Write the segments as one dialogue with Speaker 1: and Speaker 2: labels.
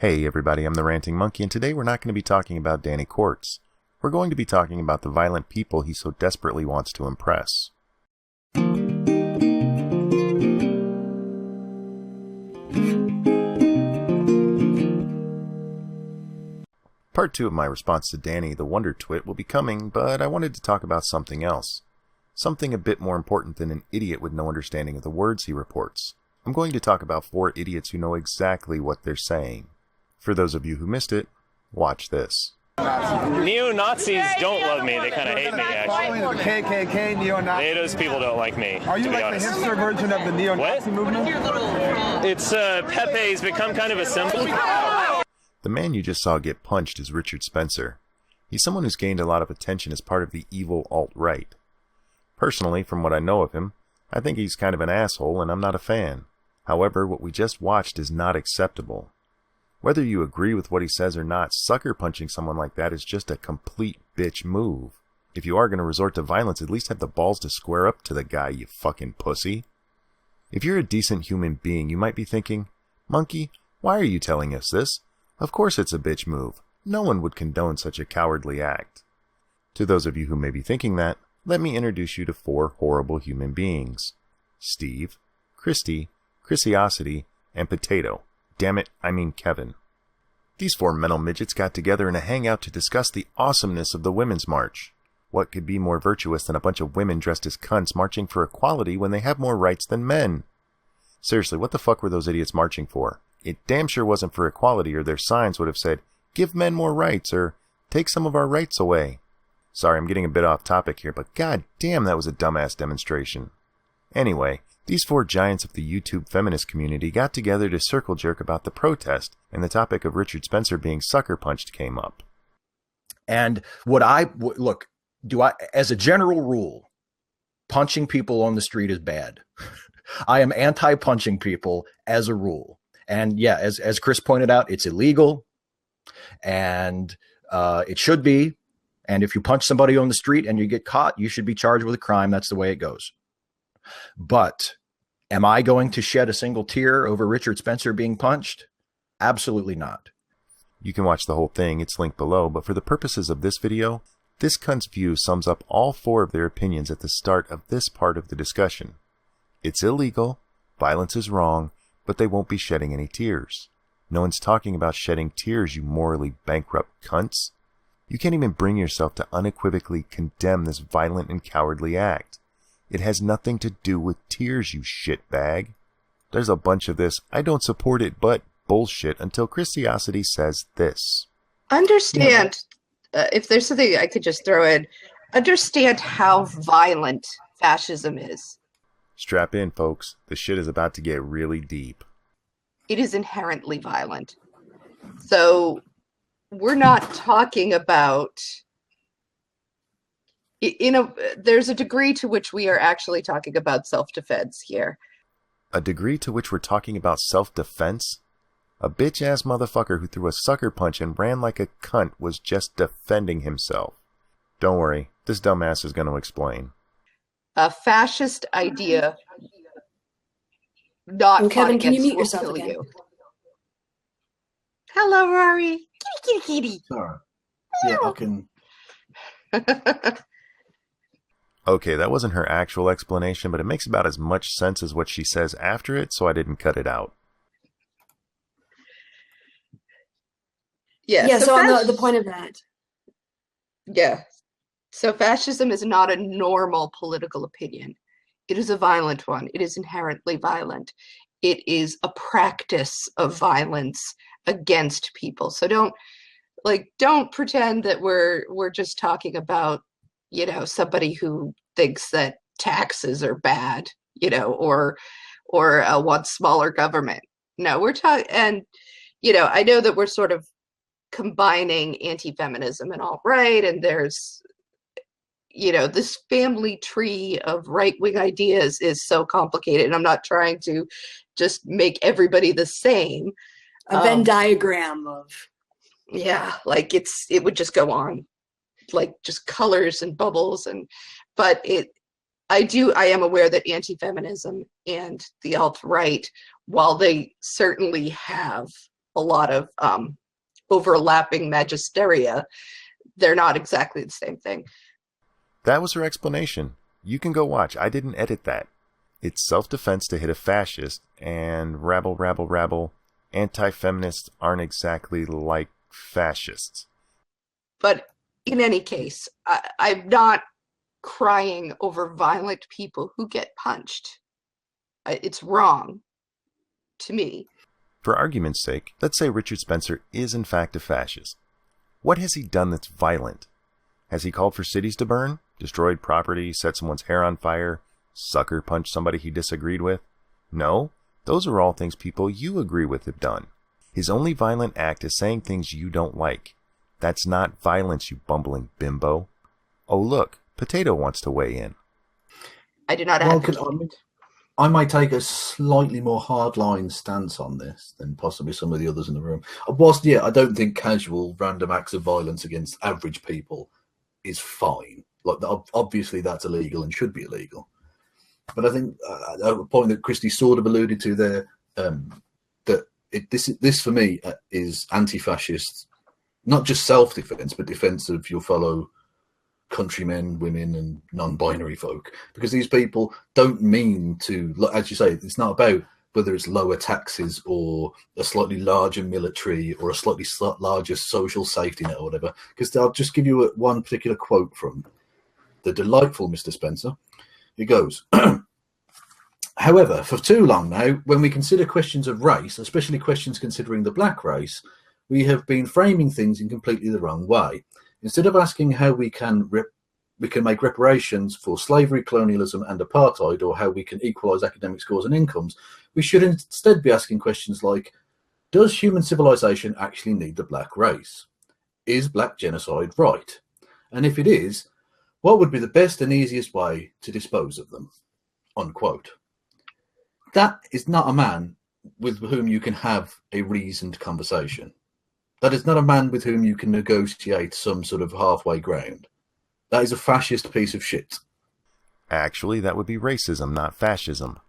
Speaker 1: Hey everybody, I'm the Ranting Monkey, and today we're not going to be talking about Danny Quartz. We're going to be talking about the violent people he so desperately wants to impress. Part 2 of my response to Danny the Wonder Twit will be coming, but I wanted to talk about something else. Something a bit more important than an idiot with no understanding of the words he reports. I'm going to talk about 4 idiots who know exactly what they're saying. For those of you who missed it, watch this.
Speaker 2: Neo-Nazis don't love me. They kind of hate me,
Speaker 3: Following the
Speaker 2: actually.
Speaker 3: KKK, neo-Nazi.
Speaker 2: Those people don't like me,
Speaker 3: Are you
Speaker 2: to be
Speaker 3: like
Speaker 2: honest.
Speaker 3: the hipster version of the neo-Nazi movement?
Speaker 2: It's, Pepe's become kind of a symbol.
Speaker 1: The man you just saw get punched is Richard Spencer. He's someone who's gained a lot of attention as part of the evil alt-right. Personally, from what I know of him, I think he's kind of an asshole and I'm not a fan. However, what we just watched is not acceptable. Whether you agree with what he says or not, sucker punching someone like that is just a complete bitch move. If you are going to resort to violence, at least have the balls to square up to the guy, you fucking pussy. If you're a decent human being, you might be thinking, Monkey, why are you telling us this? Of course it's a bitch move. No one would condone such a cowardly act. To those of you who may be thinking that, let me introduce you to 4 horrible human beings. Steve, Kristi, Chrisiousity, and Potato. Damn it, I mean Kevin. These 4 mental midgets got together in a hangout to discuss the awesomeness of the WomensMarch. What could be more virtuous than a bunch of women dressed as cunts marching for equality when they have more rights than men? Seriously, what the fuck were those idiots marching for? It damn sure wasn't for equality, or their signs would have said, give men more rights, or take some of our rights away. Sorry, I'm getting a bit off topic here, but god damn that was a dumbass demonstration. Anyway, these 4 giants of the YouTube feminist community got together to circle jerk about the protest, and the topic of Richard Spencer being sucker punched came up.
Speaker 4: And as a general rule, punching people on the street is bad. I am anti-punching people as a rule. And yeah, as Chris pointed out, it's illegal, and it should be. And if you punch somebody on the street and you get caught, you should be charged with a crime. That's the way it goes. But am I going to shed a single tear over Richard Spencer being punched? Absolutely not.
Speaker 1: You can watch the whole thing, it's linked below, but for the purposes of this video, this cunt's view sums up all 4 of their opinions at the start of this part of the discussion. It's illegal, violence is wrong, but they won't be shedding any tears. No one's talking about shedding tears, you morally bankrupt cunts. You can't even bring yourself to unequivocally condemn this violent and cowardly act. It has nothing to do with tears, you shitbag. There's a bunch of this, I don't support it, but bullshit until Chrisiousity says this.
Speaker 5: Understand, if there's something I could just throw in, understand how violent fascism is.
Speaker 1: Strap in, folks. The shit is about to get really deep.
Speaker 5: It is inherently violent. So we're not talking about... there's a degree to which we are actually talking about self-defense here.
Speaker 1: A degree to which we're talking about self-defense? A bitch-ass motherfucker who threw a sucker punch and ran like a cunt was just defending himself. Don't worry, this dumbass is going to explain.
Speaker 5: A fascist idea not
Speaker 6: Kevin,
Speaker 5: fought
Speaker 6: can you
Speaker 5: against
Speaker 6: mute
Speaker 5: will
Speaker 6: yourself
Speaker 5: kill
Speaker 6: again?
Speaker 5: you. Hello, Rory. Kitty, kitty, kitty.
Speaker 7: Sorry. Yeah, I can.
Speaker 1: Okay, that wasn't her actual explanation, but it makes about as much sense as what she says after it, so I didn't cut it out.
Speaker 5: Yeah,
Speaker 6: so on the point of that.
Speaker 5: Yeah. So fascism is not a normal political opinion. It is a violent one. It is inherently violent. It is a practice of violence against people. So don't pretend that we're just talking about, somebody who thinks that taxes are bad, or wants smaller government. No, we're talking, and I know that we're sort of combining anti-feminism and alt-right, and there's this family tree of right-wing ideas is so complicated, and I'm not trying to just make everybody the same.
Speaker 6: A Venn diagram of...
Speaker 5: Yeah, like it would just go on, like just colors and bubbles, but I am aware that anti-feminism and the alt-right, while they certainly have a lot of overlapping magisteria, they're not exactly the same thing.
Speaker 1: That was her explanation. You can go watch. I didn't edit that. It's self-defense to hit a fascist, and rabble, rabble, rabble. Anti-feminists aren't exactly like fascists.
Speaker 5: But in any case, I'm not crying over violent people who get punched. It's wrong to me.
Speaker 1: For argument's sake, let's say Richard Spencer is in fact a fascist. What has he done that's violent? Has he called for cities to burn, destroyed property, set someone's hair on fire, sucker punched somebody he disagreed with? No, those are all things people you agree with have done. His only violent act is saying things you don't like. That's not violence, you bumbling bimbo. Oh look, Potato wants to weigh in.
Speaker 5: I do not advocate.
Speaker 7: I might take a slightly more hardline stance on this than possibly some of the others in the room. Whilst, yeah, I don't think casual, random acts of violence against average people is fine. Like, obviously that's illegal and should be illegal. But I think a point that Kristi sort of alluded to there, that this for me is anti-fascist, not just self-defense, but defense of your fellow countrymen, women, and non-binary folk, because these people don't mean to, as you say, it's not about whether it's lower taxes or a slightly larger military or a slightly larger social safety net or whatever, because I'll just give you one particular quote from the delightful Mr. Spencer. He goes, however, for too long now, when we consider questions of race, especially questions considering the black race, we have been framing things in completely the wrong way. Instead of asking how we can make reparations for slavery, colonialism, and apartheid, or how we can equalise academic scores and incomes, we should instead be asking questions like, does human civilization actually need the black race? Is black genocide right? And if it is, what would be the best and easiest way to dispose of them? Unquote. That is not a man with whom you can have a reasoned conversation. That is not a man with whom you can negotiate some sort of halfway ground. That is a fascist piece of shit.
Speaker 1: Actually, that would be racism, not fascism.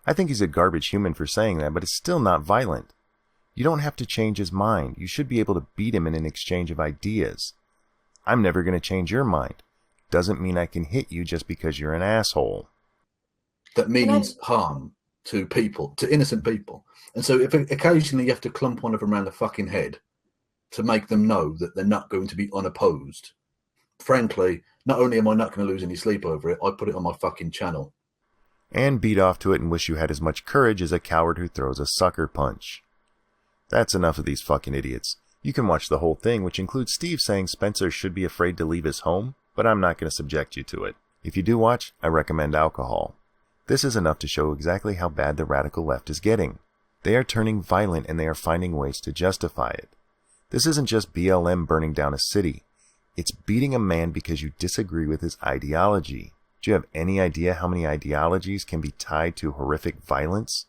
Speaker 1: I think he's a garbage human for saying that, but it's still not violent. You don't have to change his mind. You should be able to beat him in an exchange of ideas. I'm never going to change your mind. Doesn't mean I can hit you just because you're an asshole.
Speaker 7: That means harm to people, to innocent people. And so if occasionally you have to clump one of them around the fucking head to make them know that they're not going to be unopposed, frankly, not only am I not going to lose any sleep over it, I put it on my fucking channel.
Speaker 1: And beat off to it and wish you had as much courage as a coward who throws a sucker punch. That's enough of these fucking idiots. You can watch the whole thing, which includes Steve saying Spencer should be afraid to leave his home, but I'm not going to subject you to it. If you do watch, I recommend alcohol. This is enough to show exactly how bad the radical left is getting. They are turning violent and they are finding ways to justify it. This isn't just BLM burning down a city. It's beating a man because you disagree with his ideology. Do you have any idea how many ideologies can be tied to horrific violence?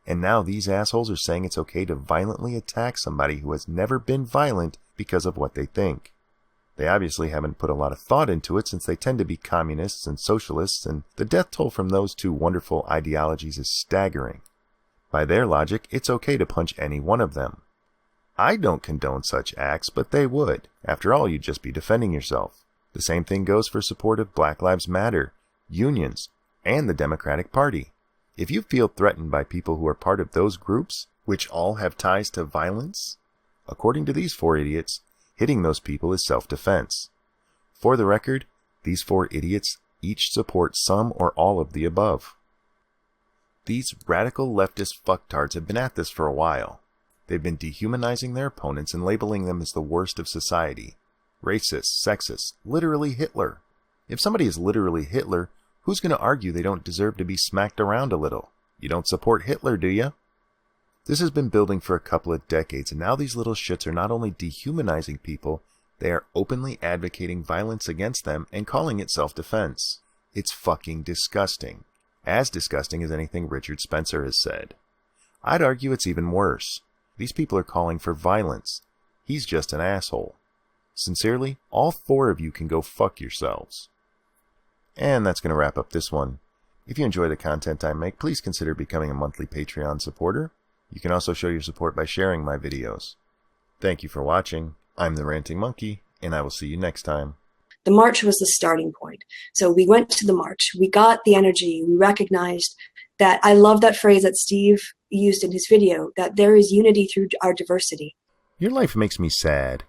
Speaker 1: And now these assholes are saying it's okay to violently attack somebody who has never been violent because of what they think. They obviously haven't put a lot of thought into it since they tend to be communists and socialists, and the death toll from those two wonderful ideologies is staggering. By their logic, it's okay to punch any one of them. I don't condone such acts, but they would. After all, you'd just be defending yourself. The same thing goes for support of Black Lives Matter, unions, and the Democratic Party. If you feel threatened by people who are part of those groups, which all have ties to violence, according to these four idiots, hitting those people is self-defense. For the record, these four idiots each support some or all of the above. These radical leftist fucktards have been at this for a while. They've been dehumanizing their opponents and labeling them as the worst of society. Racist, sexist, literally Hitler. If somebody is literally Hitler, who's going to argue they don't deserve to be smacked around a little? You don't support Hitler, do you? This has been building for a couple of decades, and now these little shits are not only dehumanizing people, they are openly advocating violence against them and calling it self-defense. It's fucking disgusting. As disgusting as anything Richard Spencer has said. I'd argue it's even worse. These people are calling for violence. He's just an asshole. Sincerely, all four of you can go fuck yourselves. And that's going to wrap up this one. If you enjoy the content I make, please consider becoming a monthly Patreon supporter. You can also show your support by sharing my videos. Thank you for watching. I'm the Ranting Monkey, and I will see you next time.
Speaker 6: The march was the starting point. So we went to the march. We got the energy. We recognized that. I love that phrase that Steve used in his video, that there is unity through our diversity.
Speaker 1: Your life makes me sad.